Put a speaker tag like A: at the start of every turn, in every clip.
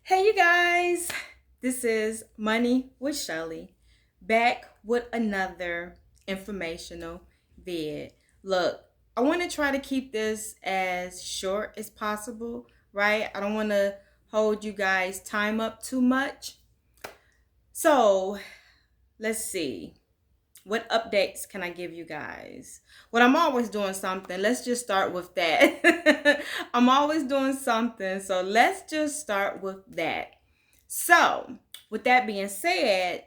A: Hey, you guys, this is Money with Shelly, back with another informational vid. Look, I want to try to keep this as short as possible, right? I don't want to hold you guys' time up too much. So, let's see. What updates can I give you guys? Well, I'm always doing something. Let's just start with that. I'm always doing something. So let's just start with that. So, with that being said,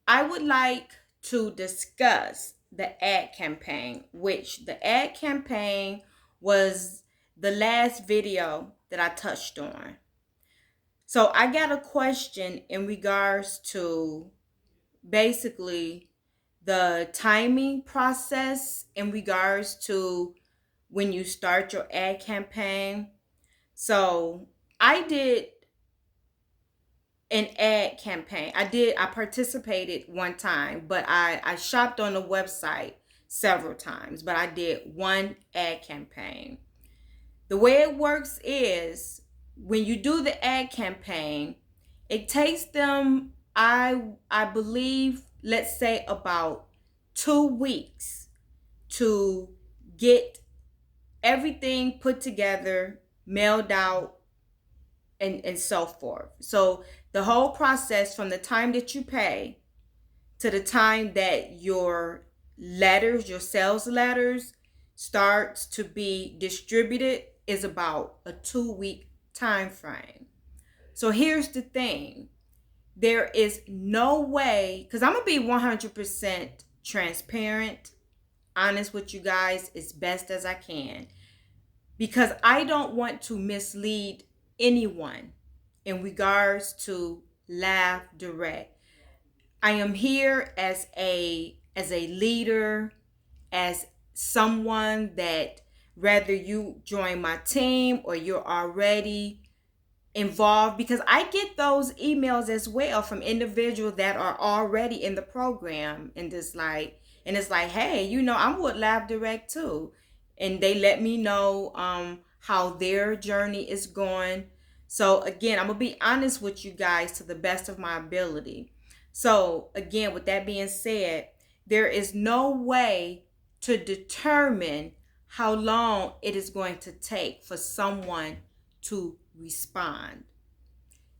A: I would like to discuss the ad campaign, which the ad campaign was the last video that I touched on. So, I got a question in regards to basically the timing process in regards to when you start your ad campaign. So I did an ad campaign. I participated one time, but I shopped on the website several times, but I did one ad campaign. The way it works is when you do the ad campaign, it takes them I believe, let's say about 2 weeks to get everything put together, mailed out, and so forth. So the whole process from the time that you pay to the time that your letters, your sales letters, starts to be distributed is about a 2 week time frame. So here's the thing. There is no way, because I'm going to be 100% transparent, honest with you guys as best as I can, because I don't want to mislead anyone in regards to Lavdirect. I am here as a leader, as someone that whether you join my team or you're already involved, because I get those emails as well from individuals that are already in the program, and it's like, hey, I'm with Lavdirect too, and they let me know how their journey is going. So again, I'm gonna be honest with you guys to the best of my ability. So again, with that being said, there is no way to determine how long it is going to take for someone to respond.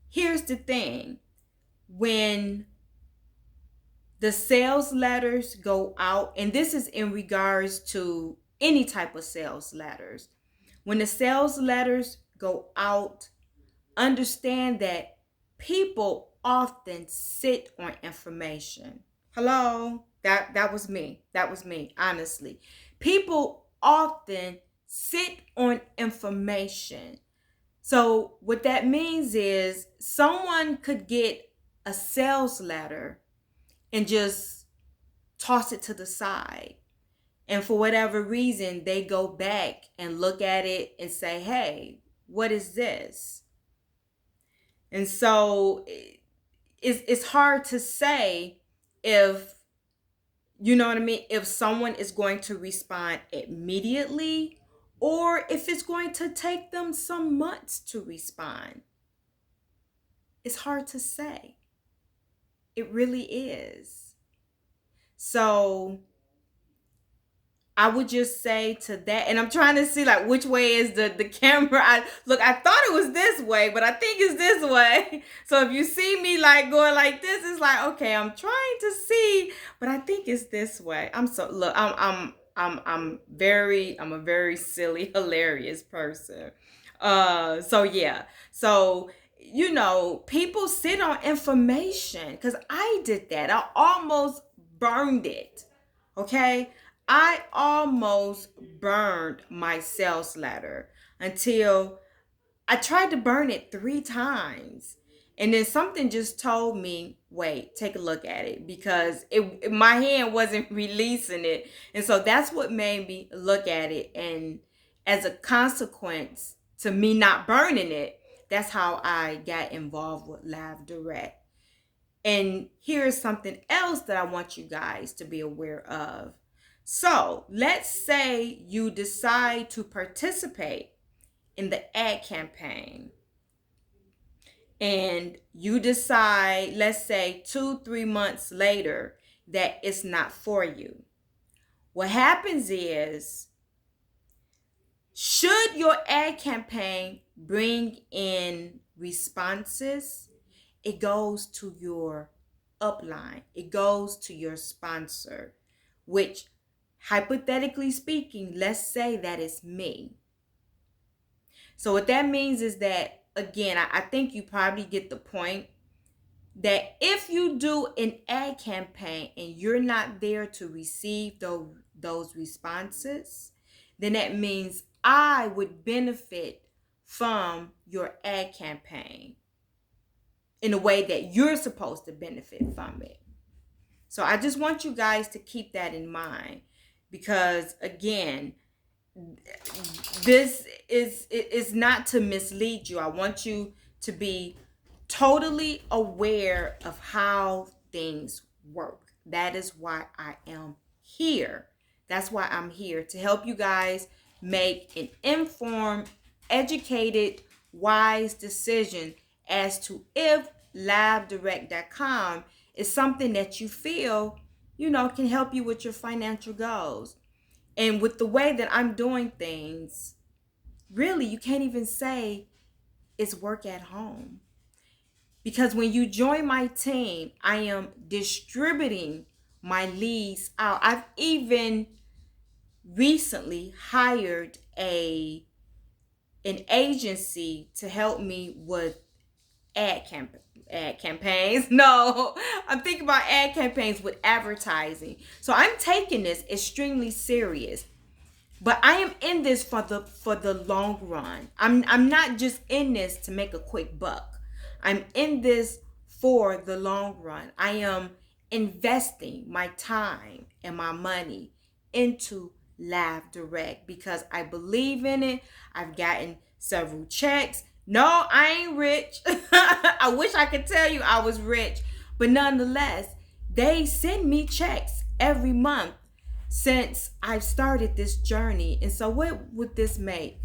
A: Here's the thing. When the sales letters go out, and this is in regards to any type of sales letters, when the sales letters go out, understand that people often sit on information. Hello? That was me. That was me, honestly. People often sit on information. So what that means is someone could get a sales letter and just toss it to the side. And for whatever reason, they go back and look at it and say, hey, what is this? And so it's hard to say if, you know what I mean, if someone is going to respond immediately or if it's going to take them some months to respond. It's hard to say. It really is. So I would just say to that, and I'm trying to see like which way is the camera. I thought it was this way, but I think it's this way. So if you see me like going like this, it's like, okay, I'm trying to see, but I think it's this way. I'm a very silly, hilarious person. So yeah. So people sit on information because I did that. I almost burned it. Okay. I almost burned my sales letter until I tried to burn it 3 times. And then something just told me, wait, take a look at it, because my hand wasn't releasing it. And so that's what made me look at it. And as a consequence to me not burning it, that's how I got involved with Lavdirect. And here's something else that I want you guys to be aware of. So let's say you decide to participate in the ad campaign. and you decide, let's say 2-3 months later, that it's not for you, what happens is, should your ad campaign bring in responses, it goes to your upline, it goes to your sponsor, which, hypothetically speaking, let's say that is me. So what that means is that, again, I think you probably get the point, that if you do an ad campaign and you're not there to receive those responses, then that means I would benefit from your ad campaign in a way that you're supposed to benefit from it. So I just want you guys to keep that in mind, because again, this is not to mislead you. I want you to be totally aware of how things work. That is why I am here. That's why I'm here, to help you guys make an informed, educated, wise decision as to if Lavdirect.com is something that you feel, can help you with your financial goals. And with the way that I'm doing things, really, you can't even say it's work at home. Because when you join my team, I am distributing my leads out. I've even recently hired an agency to help me with ad campaigns. No, I'm thinking about ad campaigns with advertising. So I'm taking this extremely serious. But I am in this for the long run. I'm not just in this to make a quick buck. I'm in this for the long run. I am investing my time and my money into Lavdirect because I believe in it. I've gotten several checks. No, I ain't rich. I wish I could tell you I was rich, but nonetheless, they send me checks every month since I've started this journey. And so what would this make?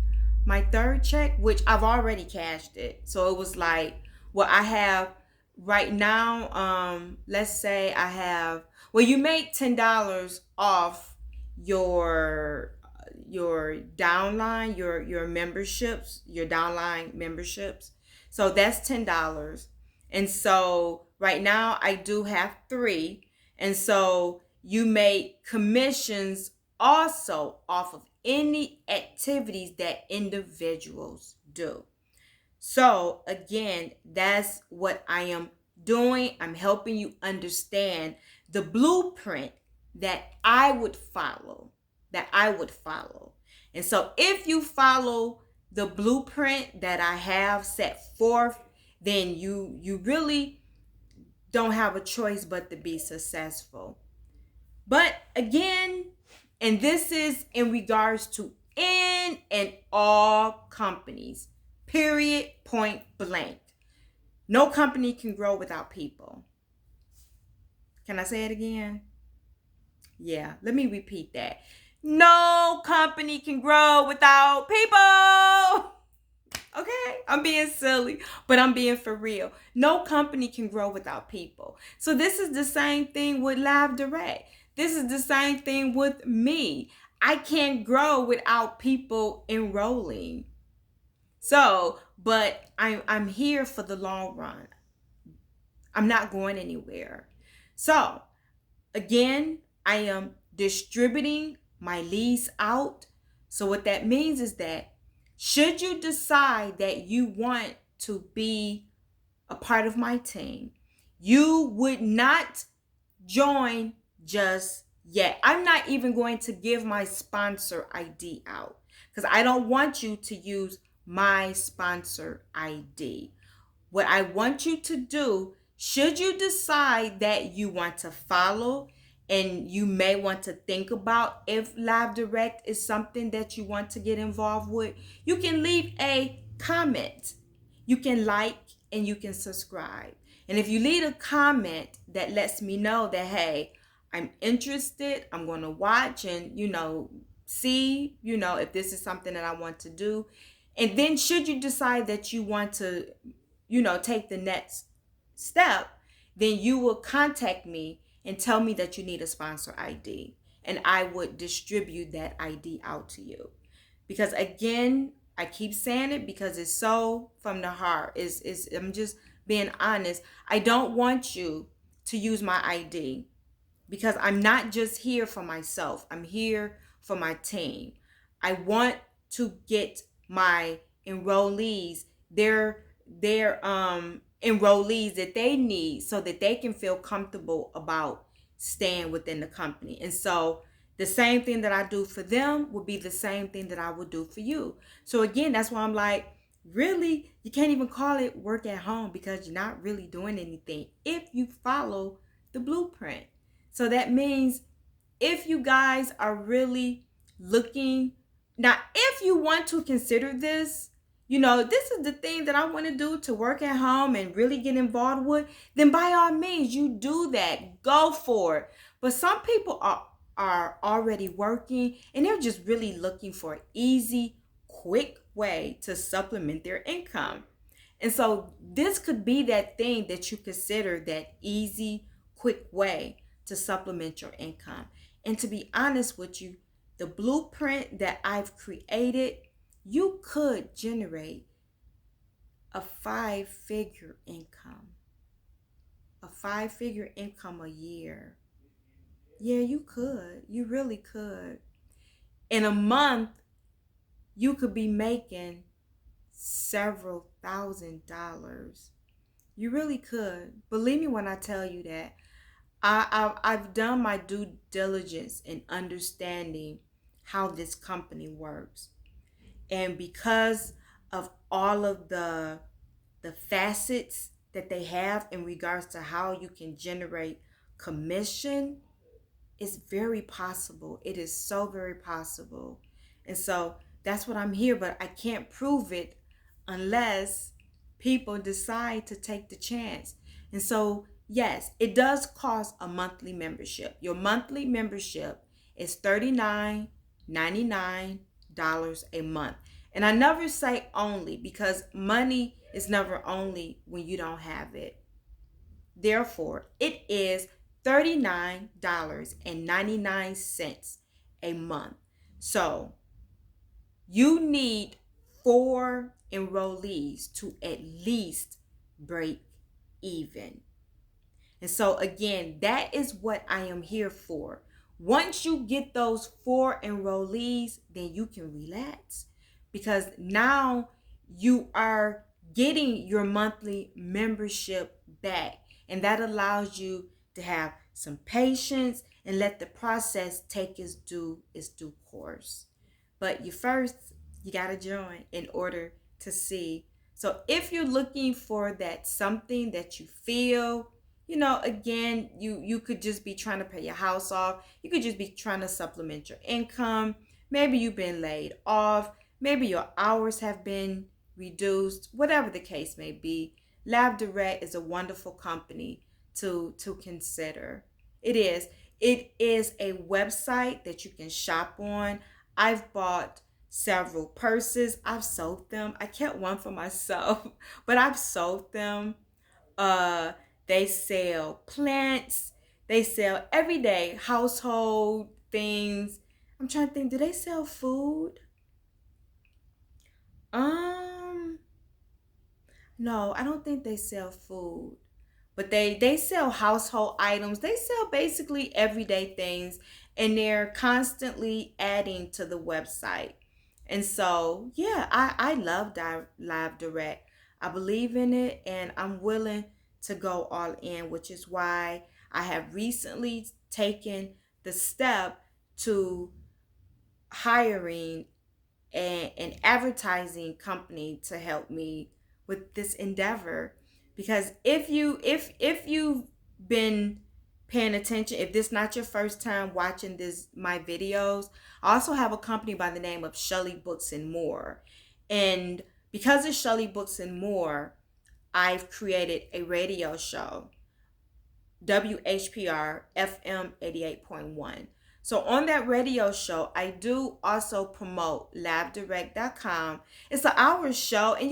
A: My third check, which I've already cashed it. So it was like, well, I have right now, let's say I have, well, you make $10 off your downline, your memberships, your downline memberships. So that's $10. And so right now I do have 3. And so you make commissions also off of any activities that individuals do. So again, that's what I am doing. I'm helping you understand the blueprint that I would follow. And so if you follow the blueprint that I have set forth, then you really don't have a choice but to be successful. But again, and this is in regards to any and all companies, period, point blank. No company can grow without people. Can I say it again? Yeah, let me repeat that. No company can grow without people. Okay, I'm being silly, but I'm being for real. No company can grow without people. So this is the same thing with Lavdirect. This is the same thing with me. I can't grow without people enrolling. So, but I'm here for the long run. I'm not going anywhere. So, again, I am distributing my leads out. So what that means is that should you decide that you want to be a part of my team, you would not join just yet. I'm not even going to give my sponsor ID out because I don't want you to use my sponsor ID. What I want you to do, should you decide that you want to follow, and you may want to think about if Lavdirect is something that you want to get involved with, you can leave a comment. You can like and you can subscribe. And if you leave a comment that lets me know that, hey, I'm interested, I'm going to watch and, see, if this is something that I want to do. And then should you decide that you want to take the next step, then you will contact me and tell me that you need a sponsor ID, and I would distribute that ID out to you. Because again, I keep saying it because it's so from the heart. Is I'm just being honest. I don't want you to use my ID because I'm not just here for myself. I'm here for my team. I want to get my enrollees their enrollees that they need so that they can feel comfortable about staying within the company. And so the same thing that I do for them will be the same thing that I will do for you. So again, that's why I'm like, really, you can't even call it work at home because you're not really doing anything if you follow the blueprint. So that means if you guys are really looking, now, if you want to consider this, this is the thing that I want to do to work at home and really get involved with, then by all means, you do that. Go for it. But some people are already working and they're just really looking for an easy, quick way to supplement their income. And so this could be that thing that you consider, that easy, quick way to supplement your income. And to be honest with you, the blueprint that I've created, you could generate a 5-figure income. A 5-figure income a year. Yeah, you could. You really could. In a month, you could be making several $1,000s. You really could. Believe me when I tell you that. I've done my due diligence in understanding how this company works. And because of all of the facets that they have in regards to how you can generate commission, it's very possible. It is so very possible. And so that's what I'm here, but I can't prove it unless people decide to take the chance. And so, yes, it does cost a monthly membership. Your monthly membership is $39.99 a month. And I never say only because money is never only when you don't have it. Therefore, it is $39.99 a month. So you need 4 enrollees to at least break even. And so again, that is what I am here for. Once you get those 4 enrollees, then you can relax because now you are getting your monthly membership back. And that allows you to have some patience and let the process take its due course. But you gotta join in order to see. So if you're looking for that something that you feel, again, you could just be trying to pay your house off. You could just be trying to supplement your income. Maybe you've been laid off. Maybe your hours have been reduced. Whatever the case may be, Lavdirect is a wonderful company to consider. It is. It is a website that you can shop on. I've bought several purses. I've sold them. I kept one for myself, but I've sold them. They sell plants. They sell everyday household things. I'm trying to think, do they sell food? No, I don't think they sell food. But they sell household items. They sell basically everyday things, and they're constantly adding to the website. And so, yeah, I love Lavdirect. I believe in it, and I'm willing to go all in, which is why I have recently taken the step to hiring an advertising company to help me with this endeavor. Because if you've been paying attention, if this is not your first time watching my videos, I also have a company by the name of Shelly Books and More. And because of Shelly Books and More, I've created a radio show, WHPR FM 88.1. So on that radio show, I do also promote lavdirect.com. It's an hour show, and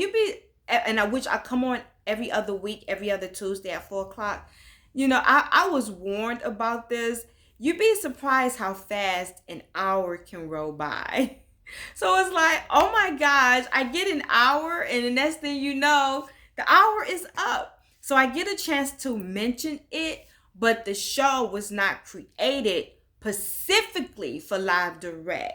A: which I come on every other week, every other Tuesday at 4 o'clock. I was warned about this. You'd be surprised how fast an hour can roll by. So it's like, oh my gosh, I get an hour, and the next thing you know, the hour is up. So I get a chance to mention it, but the show was not created specifically for Lavdirect.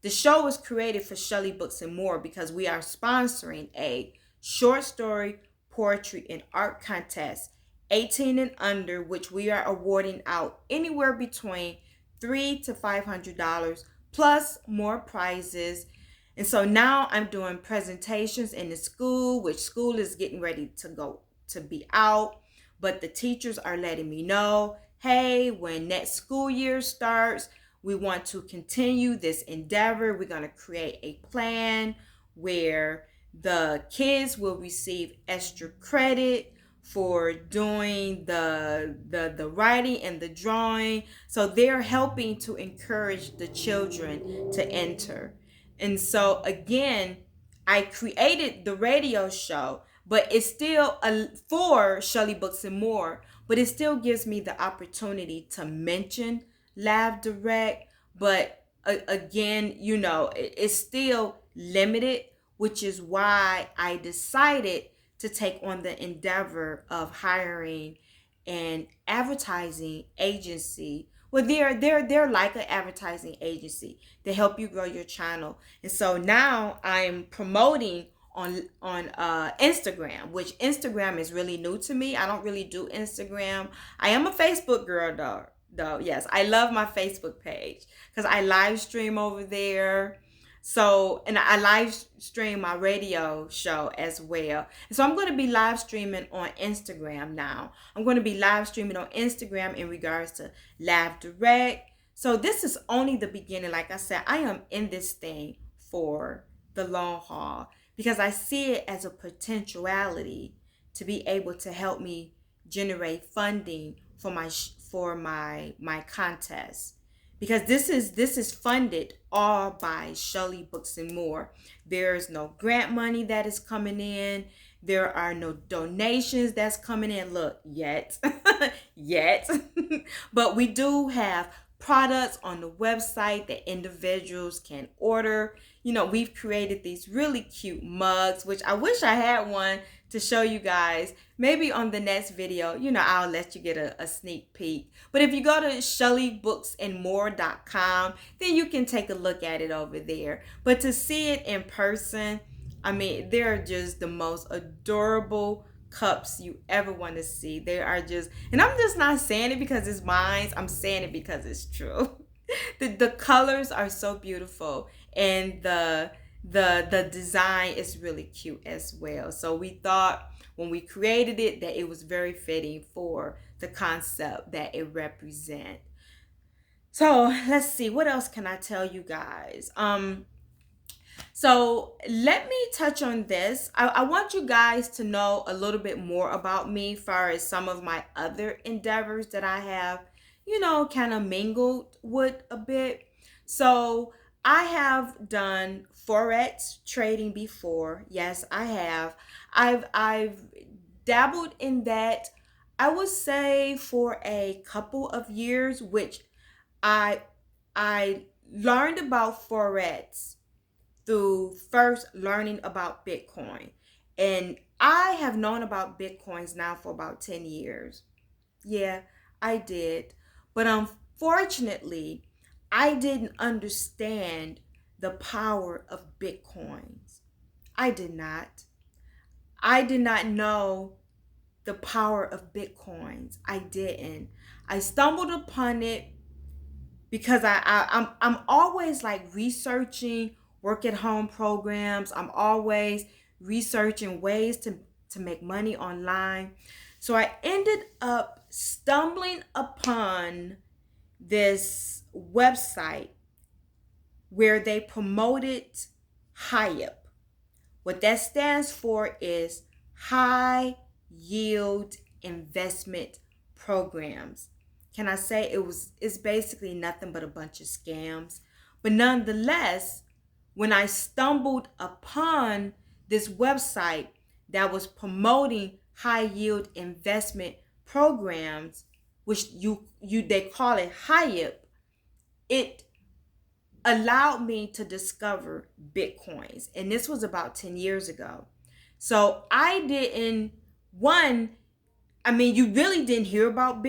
A: The show was created for Shelley Books and More because we are sponsoring a short story, poetry, and art contest, 18 and under, which we are awarding out anywhere between $300 to $500 plus more prizes. And so now I'm doing presentations in the school, which school is getting ready to be out, but the teachers are letting me know, hey, when next school year starts, we want to continue this endeavor. We're going to create a plan where the kids will receive extra credit for doing the writing and the drawing. So they're helping to encourage the children to enter. And so again, I created the radio show, but it's still for Shelley Books and More, but it still gives me the opportunity to mention Lavdirect. But again, it's still limited, which is why I decided to take on the endeavor of hiring an advertising agency. Well, they're like an advertising agency to help you grow your channel. And so now I'm promoting on Instagram, which Instagram is really new to me. I don't really do Instagram. I am a Facebook girl though. Yes, I love my Facebook page because I live stream over there. So, and I live stream my radio show as well. And so I'm going to be live streaming on Instagram now. I'm going to be live streaming on Instagram in regards to Lavdirect. So this is only the beginning. Like I said, I am in this thing for the long haul because I see it as a potentiality to be able to help me generate funding for my contest. Because this is funded all by Shelley Books and More. There is no grant money that is coming in. There are no donations that's coming in. Look, yet. But we do have products on the website that individuals can order. We've created these really cute mugs, which I wish I had one to show you guys. Maybe on the next video, I'll let you get a sneak peek. But if you go to ShelleyBooksandMore.com, then you can take a look at it over there. But to see it in person, I mean, they're just the most adorable cups you ever want to see. They are just, and I'm just not saying it because it's mine. I'm saying it because it's true. The colors are so beautiful, and the design is really cute as well. So we thought when we created it that it was very fitting for the concept that it represents. So let's see, what else can I tell you guys? So let me touch on this. I want you guys to know a little bit more about me as far as some of my other endeavors that I have, kind of mingled with a bit. So I have done Forex trading before. Yes, I have. I've dabbled in that, I would say, for a couple of years, which I learned about Forex through first learning about Bitcoin. And I have known about Bitcoins now for about 10 years. Yeah, I did. But unfortunately, I didn't understand the power of Bitcoins. I did not. I did not know the power of Bitcoins. I didn't. I stumbled upon it because I'm always like researching work at home programs. I'm always researching ways to make money online. So I ended up stumbling upon this website where they promoted HYIP. What that stands for is high yield investment programs. Can I say it's basically nothing but a bunch of scams? But nonetheless, when I stumbled upon this website that was promoting high yield investment programs, which you they call it HYIP, it allowed me to discover Bitcoins. And this was about 10 years ago. So I didn't, one, I mean, you really didn't hear about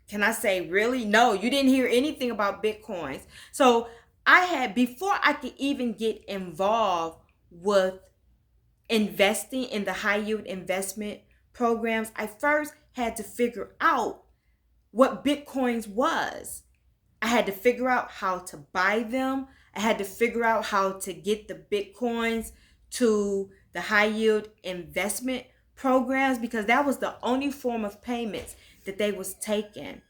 A: can I say really? No, you didn't hear anything about Bitcoins. So I had, before I could even get involved with investing in the high yield investment programs, I first had to figure out what Bitcoins was. I had to figure out how to buy them. I had to figure out how to get the Bitcoins to the high yield investment programs, because that was the only form of payments that they was taking.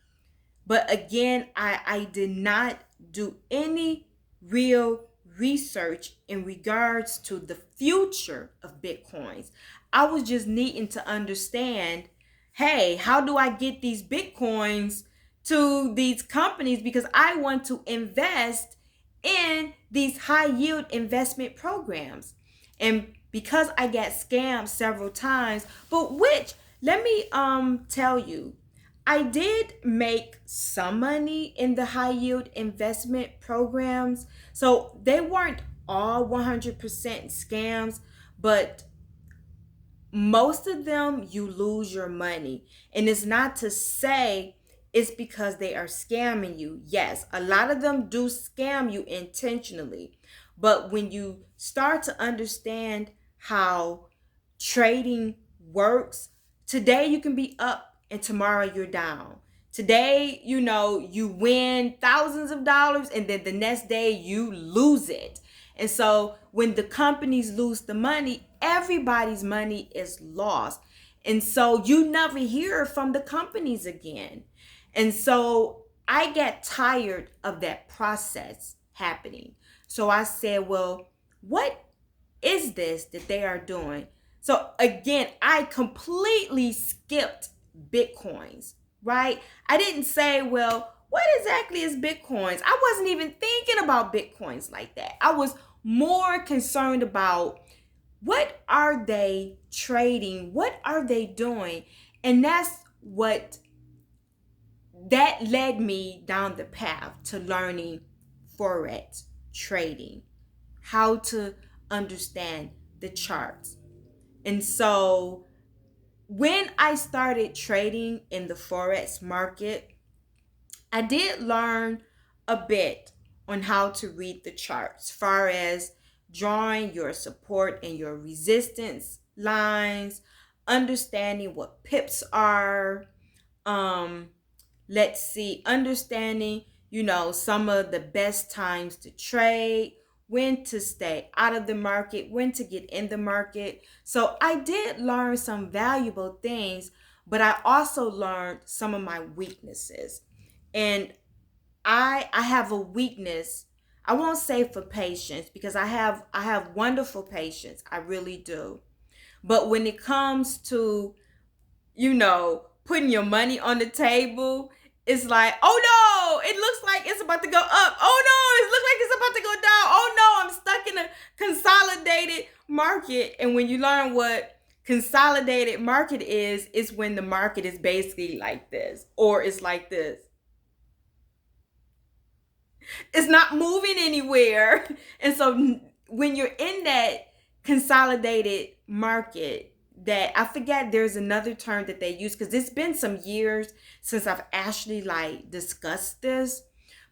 A: But again, I did not do any real research in regards to the future of Bitcoins. I was just needing to understand, hey, how do I get these Bitcoins to these companies, because I want to invest in these high yield investment programs. And because I got scammed several times, but which, let me tell you, I did make some money in the high yield investment programs. So they weren't all 100% scams, but most of them you lose your money. And it's not to say it's because they are scamming you. Yes, a lot of them do scam you intentionally. But when you start to understand how trading works, today you can be up and tomorrow you're down. Today, you win thousands of dollars and then the next day you lose it. And so when the companies lose the money, everybody's money is lost. And so you never hear from the companies again. And so I got tired of that process happening. So I said, well, what is this that they are doing? So again, I completely skipped Bitcoins, right? I didn't say, well, what exactly is Bitcoins? I wasn't even thinking about Bitcoins like that. I was more concerned about, what are they trading? What are they doing? And that led me down the path to learning Forex trading, how to understand the charts. And so when I started trading in the Forex market, I did learn a bit on how to read the charts, as far as drawing your support and your resistance lines, understanding what pips are, um, let's see, understanding, some of the best times to trade, when to stay out of the market, when to get in the market. So I did learn some valuable things, but I also learned some of my weaknesses. And I have a weakness. I won't say for patience, because I have wonderful patience. I really do. But when it comes to, putting your money on the table, it's like, oh no, it looks like it's about to go up. Oh no, it looks like it's about to go down. Oh no, I'm stuck in a consolidated market. And when you learn what consolidated market is, it's when the market is basically like this, or it's like this. It's not moving anywhere. And so when you're in that consolidated market, that, I forget, there's another term that they use, because it's been some years since I've actually like discussed this.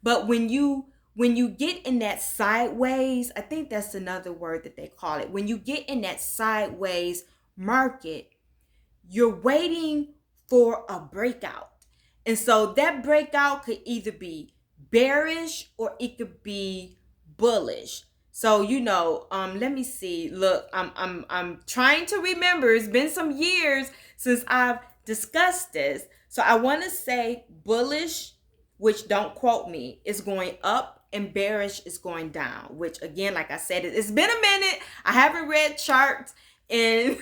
A: But when you get in that sideways, I think that's another word that they call it. When you get in that sideways market, you're waiting for a breakout. And so that breakout could either be bearish or it could be bullish. So, let me see. Look, I'm trying to remember. It's been some years since I've discussed this. So I want to say bullish, which, don't quote me, is going up, and bearish is going down, which, again, like I said, it's been a minute. I haven't read charts in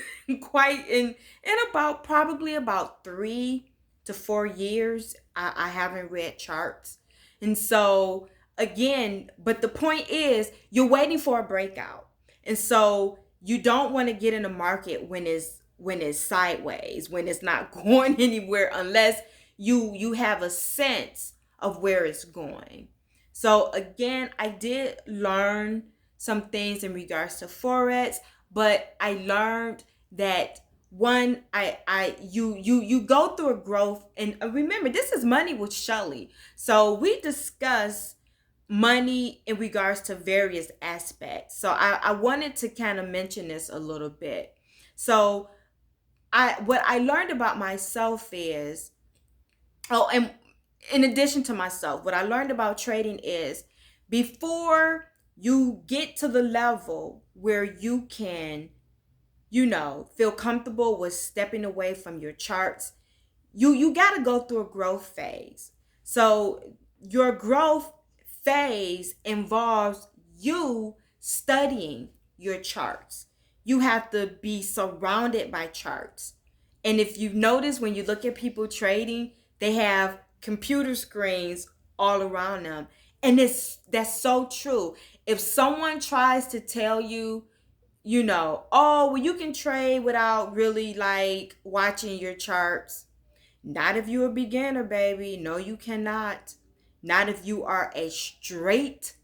A: about probably about 3 to 4 years. I haven't read charts. And so again, but the point is, you're waiting for a breakout. And so you don't want to get in a market when it's when it's sideways, when it's not going anywhere, unless you have a sense of where it's going. So again, I did learn some things in regards to Forex, but I learned that one, you go through a growth. And remember, this is Money with Shelly, so we discuss money in regards to various aspects. So I wanted to kind of mention this a little bit. So what I learned about myself is, oh, and in addition to myself, what I learned about trading is, before you get to the level where you can, feel comfortable with stepping away from your charts, you got to go through a growth phase. So your growth phase involves you studying your charts. You have to be surrounded by charts. And if you've noticed, when you look at people trading, they have computer screens all around them. And that's so true. If someone tries to tell you, oh, well, you can trade without really like watching your charts, not if you're a beginner, baby. No, you cannot. Not if you are a straight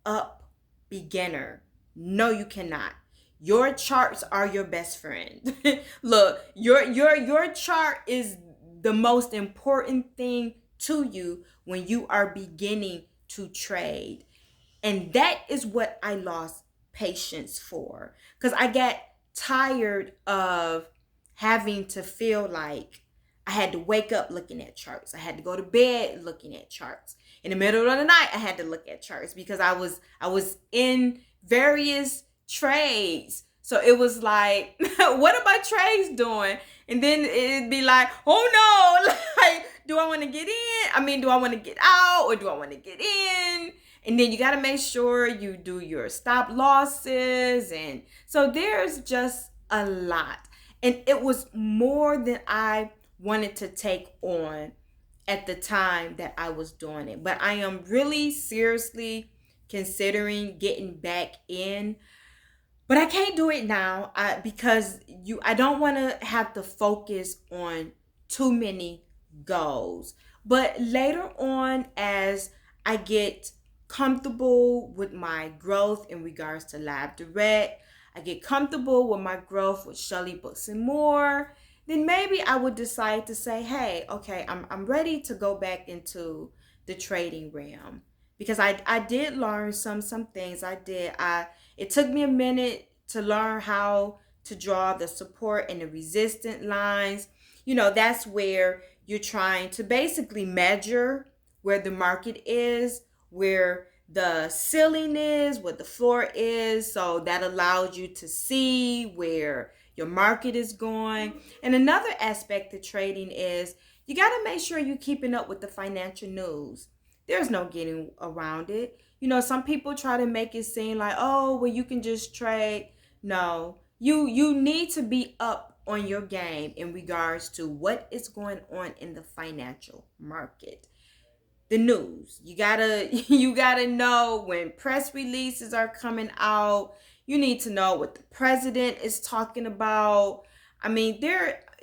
A: up beginner. No, you cannot. Your charts are your best friend. Look, your chart is the most important thing to you when you are beginning to trade. And that is what I lost patience for. Because I got tired of having to feel like I had to wake up looking at charts. I had to go to bed looking at charts. In the middle of the night, I had to look at charts because I was in various trades. So it was like, what are my trades doing? And then it'd be like, oh no, like, do I want to get in? I mean, do I want to get out, or do I want to get in? And then you got to make sure you do your stop losses. And so there's just a lot. And it was more than I wanted to take on at the time that I was doing it. But I am really seriously considering getting back in, but I can't do it now, because I don't want to have to focus on too many goals. But later on, as I get comfortable with my growth in regards to Lavdirect, I get comfortable with my growth with Shelly Books and More, then maybe I would decide to say, hey, okay, I'm ready to go back into the trading realm. Because I did learn some things. It took me a minute to learn how to draw the support and the resistance lines. That's where you're trying to basically measure where the market is, where the ceiling is, what the floor is. So that allows you to see where your market is going. And another aspect of trading is you got to make sure you're keeping up with the financial news. There's no getting around it. Some people try to make it seem like, oh, well, you can just trade. No, you need to be up on your game in regards to what is going on in the financial market. The news, you gotta you gotta know when press releases are coming out. You need to know what the president is talking about. I mean,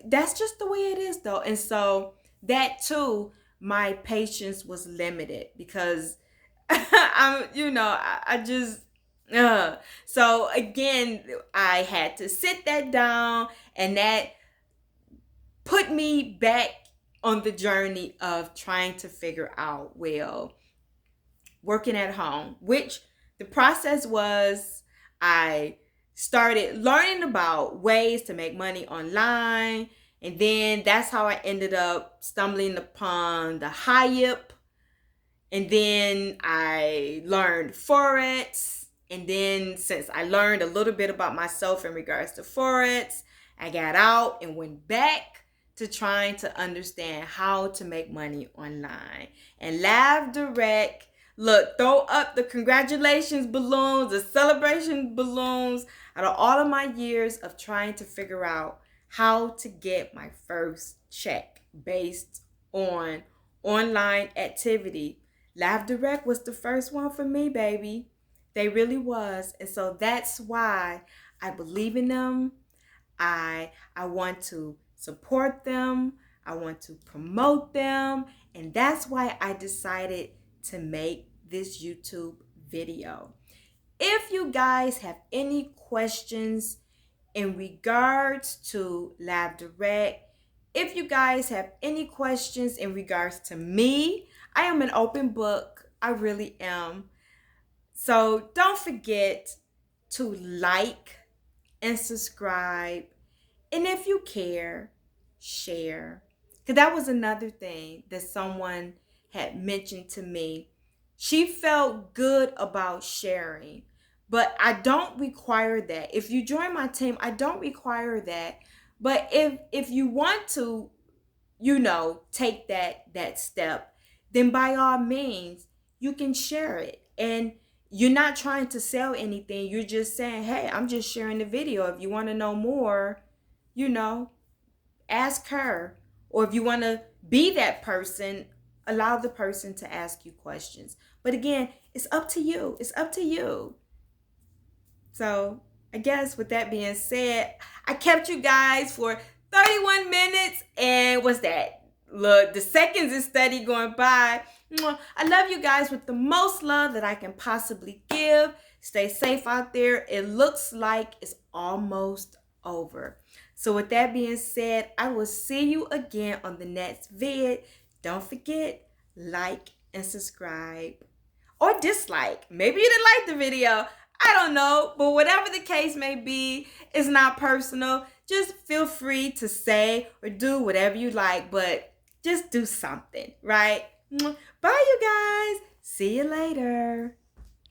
A: that's just the way it is, though. And so that too, my patience was limited because I just so again, I had to sit that down, and that put me back on the journey of trying to figure out, well, working at home, which the process was, I started learning about ways to make money online. And then that's how I ended up stumbling upon the Hype. And then I learned Forex. And then since I learned a little bit about myself in regards to Forex, I got out and went back to trying to understand how to make money online. And Lavdirect, look, throw up the congratulations balloons, the celebration balloons, out of all of my years of trying to figure out how to get my first check based on online activity. Lavdirect was the first one for me, baby. They really was. And so that's why I believe in them. I want to support them. I want to promote them. And that's why I decided to make this YouTube video. If you guys have any questions in regards to Lavdirect, if you guys have any questions in regards to me, I am an open book. I really am. So don't forget to like and subscribe. And if you care, share. Because that was another thing that someone had mentioned to me. She felt good about sharing, but I don't require that. If you join my team, I don't require that. But if you want to, take that step, then by all means, you can share it. And you're not trying to sell anything. You're just saying, hey, I'm just sharing the video. If you want to know more, you know, ask her. Or if you want to be that person, allow the person to ask you questions. But again, it's up to you. It's up to you. So I guess with that being said, I kept you guys for 31 minutes. And what's that? Look, the seconds is steady going by. I love you guys with the most love that I can possibly give. Stay safe out there. It looks like it's almost over. So with that being said, I will see you again on the next vid. Don't forget, like and subscribe. Or dislike. Maybe you didn't like the video. I don't know. But whatever the case may be, it's not personal. Just feel free to say or do whatever you like. But just do something, right? Bye, you guys. See you later.